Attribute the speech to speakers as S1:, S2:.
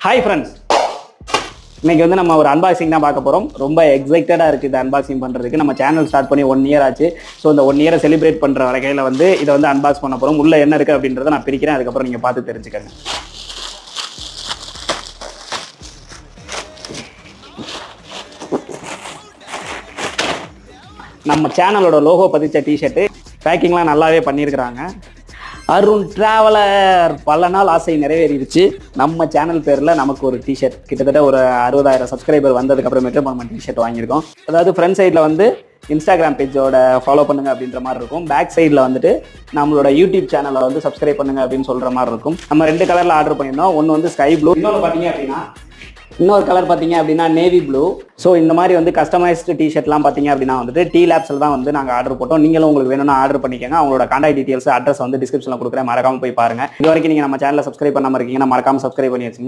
S1: Hi friends, இன்னைக்கு வந்து நம்ம ஒரு அன்பாக்சிங் தான் பார்க்க போகிறோம். ரொம்ப எக்ஸைட்டடாக இருக்குது இந்த அன்பாக்சிங் பண்ணுறதுக்கு. நம்ம சேனல் ஸ்டார்ட் பண்ணி 1 இயர் ஆச்சு. ஸோ இந்த 1 இயரை செலிப்ரேட் பண்ணுற வகையில் வந்து இதை வந்து அன்பாக்ஸ் பண்ண போகிறோம். உள்ளே என்ன இருக்குது அப்படின்றத நான் பிரிக்கிறேன், அதுக்கப்புறம் நீங்கள் பார்த்து தெரிஞ்சுக்கங்க. நம்ம சேனலோட லோகோ பதிச்ச டிஷர்ட்டு பேக்கிங்லாம் நல்லாவே பண்ணியிருக்கிறாங்க. அருண் டிராவலர் பல நாள் ஆசை நிறைவேறிடுச்சு. நம்ம சேனல் பேரில் நமக்கு ஒரு டிஷர்ட், கிட்டத்தட்ட ஒரு 60,000 சப்ஸ்கிரைபர் வந்ததுக்கப்புறமேட்டு நம்ம டிஷர்ட் வாங்கியிருக்கோம். அதாவது ஃப்ரண்ட் சைடில் வந்து இன்ஸ்டாகிராம் பேஜோட ஃபாலோ பண்ணுங்க அப்படின்ற மாதிரி இருக்கும். பேக் சைடில் வந்துட்டு நம்மளோட யூடியூப் சேனலை வந்து சப்ஸ்கிரைப் பண்ணுங்க அப்படின்னு சொல்கிற மாதிரி இருக்கும். நம்ம 2 கலரில் ஆர்டர் பண்ணியிருந்தோம். ஒன்று வந்து ஸ்கை ப்ளூ, இன்னொரு கலர் பார்த்தீங்க அப்படின்னா நேவி ப்ளூ. ஸோ இந்த மாதிரி வந்து கஸ்டமைஸ்டு டிஷர்ட்லாம் பார்த்தீங்க அப்படின்னா வந்துட்டு டி லேப்ஸில் தான் வந்து நாங்கள் ஆர்டர் போட்டோம். நீங்களும் உங்களுக்கு வேணும்னா ஆர்டர் பண்ணிக்கோங்க. அவங்களோட கான்டாக்ட் டீட்டெயில்ஸ், அட்ரஸ் வந்து டிஸ்கிரிப்ஷனில் கொடுக்குறேன். மறக்காமல் போய் பாருங்கள். இது வரைக்கும் நீங்கள் நம்ம சேனலை சப்ஸ்கிரைப் பண்ணாமல் இருக்கீங்கன்னா மறக்காமல் சப்ஸ்கிரைப் பண்ணி வச்சுங்க.